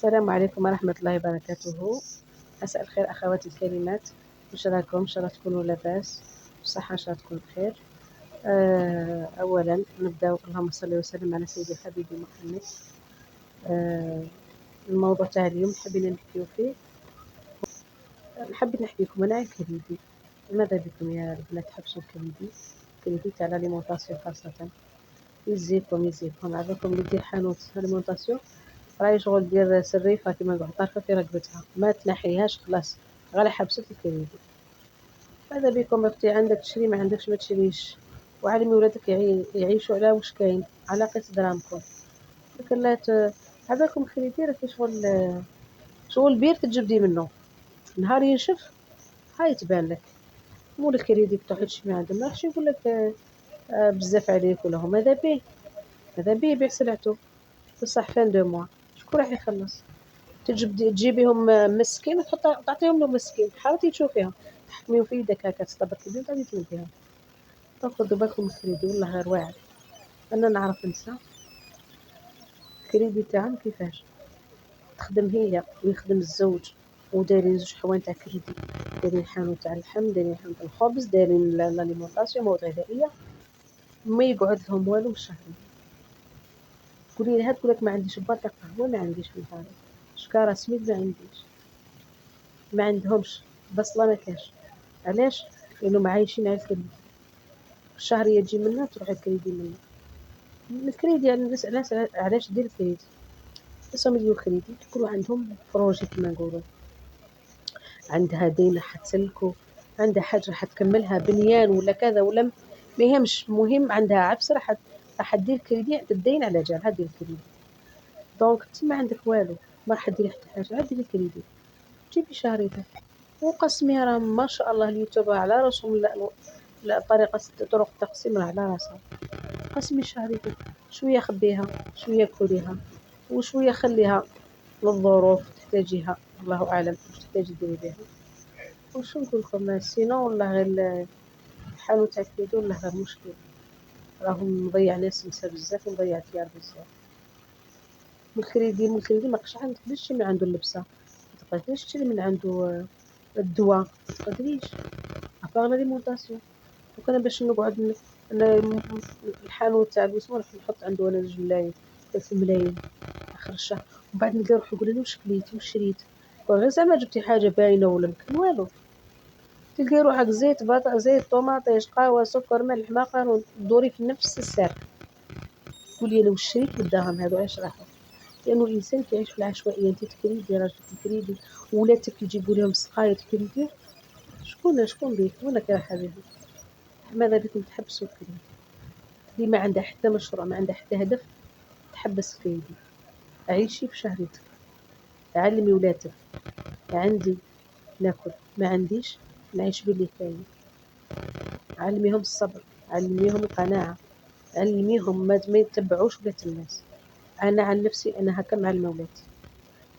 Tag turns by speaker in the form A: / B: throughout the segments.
A: السلام عليكم ورحمة الله وبركاته. مساء الخير أخواتي الكريمات، واش راكم؟ إن شاء الله تكونوا لاباس بصحة، إن شاء الله تكون بخير. أولا نبداو، اللهم صل وسلم على سيدي حبيبي محمد. الموضوع تاع اليوم حابين نحكيو فيه، نحب نحكي لكم أنا على الكريدي. ماذا بكم يا البنات تحبسوا الكريدي تاع الاليمونطاسيون خاصة؟ يزيكم عافاكم اللي دير حانوت اليمونطاسيون راهي شغل دير سريفه كيما نقول طارفه في رقبتها، ما تنحيهاش خلاص، غير حبست الكريدي. هذا بكم اختي، عندك تشري ما عندكش ما تشريش، وعلمي ولادك يعيشوا على واش كاين، على قيس درامكم. لكن لا هذاكم كريدي راكي شغل بير تجبدي منه، نهار ينشف هاي تبان لك. مول الكريدي تروحي تشري ما عندهم، ما راحش يقول لك بزاف عليك ولا هو. ماذا بيه يبيع سلعته، بصح فان دو موا شكون راح يخلص؟ تجيبيهم مسكين تعطيهم له مسكين، حاولتي تشوفيهم تحكميهم في يدك هكا تصطبرتي بهم غادي تمديهم. خذوا بالكم الكريدي والله غير واعر. انا نعرف نساء الكريدي تاعهم كيفاش تخدم هي ويخدم الزوج، ودايرين زوج حوان تاع كريدي، دايرين حانوت تاع اللحم، دايرين حانوت تاع الخبز، دايرين لاليمونطاسيون مواد غذائيه، ما يقعد لهم والو بالشهر. قولي لها تقول لك ما عنديش بطاقه قهوه، ما عنديش مثلا شكاره سميد، ما عندهمش بصله، ما كاش. علاش؟ لانهم عايشين على الكريدي، الشهريه تجي منها تروح الكريدي منها. الكريدي يعني الناس علاش دير الكريدي؟ بسهم يديروا الكريدي يكونوا عندهم بروجي كما نقولوا، عندها دين حتسلكو، عندها حاجه حتكملها بنيان ولا كذا ولا ما يهمش، مهم عندها عبس راح دير كريدي، الدين على جال دير الكريدي. دونك انت ما عندك والو، ما راح ديري حتى حاجه، ديري الكريدي جيبي شهريتك وقسمي. راه ما شاء الله اليوتيوب على راسهم، لا طرق التقسيم راه على راسها. قسمي شهريتك، شويه خبيها، شويه كليها، وشويه خليها للظروف تحتاجيها، الله اعلم واش تحتاجي ديري بها. وشو نقول لكم سينو، والله غير الحانوت تاع الكريدي والله غير مشكل، راهم مضيع ناس نسا بزاف ومضيع ديار بزاف. من الكريدي ما بقاش عندك باش تشري من عنده اللبسه، ما تقدريش تشري من عنده الدواء، ما تقدريش افاغ لاليمونطاسيون. وكان باش نقعد الحانوت تاع الوسمه راح نحط عنده انا 2 ملاين 3 ملاين اخر الشهر، ومن بعد نلقى روحي نقول له واش كليتي واش شريت، غير زعما جبتي حاجه باينه ولا مكان والو. تلقاي روحك زيت زيت طوماطيش قهوه سكر ملح ماقارون، دوري في نفس الساق. قولي لو شريت بالدرهم هذو علاش راحوا؟ لانه الانسان كيعيش في العشوائيه. انت تكريدي، راجلك تكريدي، ولادك يجيبوا لهم سقايط كريدي، شكون بيك ولا رايحه بهم؟ ماذا بكم تحبسوا الكريدي؟ اللي ما عنده حتى مشروع، ما عنده حتى هدف، تحبس الكريدي. عيشي بشهريتك، علمي ولادك، عندي ناكل، ما عنديش نعيش باللي كاين. علميهم الصبر، علميهم القناعه، علميهم ما يتبعوش ولات الناس. انا عن نفسي انا هكا مع ولادي،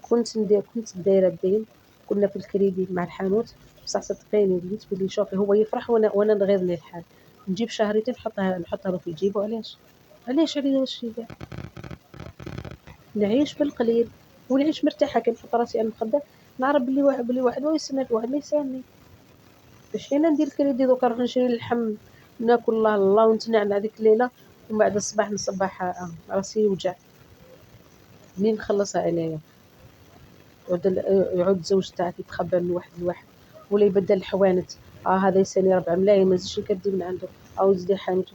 A: كنت دايره الدين، كنا في الكريدي مع الحانوت، بصح صدقيني وليت بلي شوفي هو يفرح وانا نغيظني الحال. نجيب شهريتي نحطها له في جيبه. علاش كاع نعيش بالقليل ونعيش مرتاحه. كي نحط راسي على المخده نعرف بلي واحد ما يسنى، واحد ما يسالني. باش انا ندير كريدي دوكا نروح نشري اللحم ناكل الله ونتنعم هذيك الليله، ومن بعد الصباح نصبح راسي يوجع. منين نخلصها انايا؟ يعود الزوج تاعك يتخبى من واحد لواحد، ولا يبدل الحوانت. هذا يسالي 4 ملايين ما زيدش كدي من عنده، او يزيد حانوت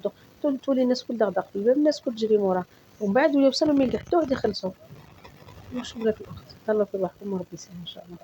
A: تولي الناس كل دغدغ في الباب، الناس كل تجري موراه، ومن بعد يوصلوا ما يلقى حتى واحد يخلصوا. واش بغات الاخت؟ تهلاو في روحكم وربي يسهل ان شاء الله.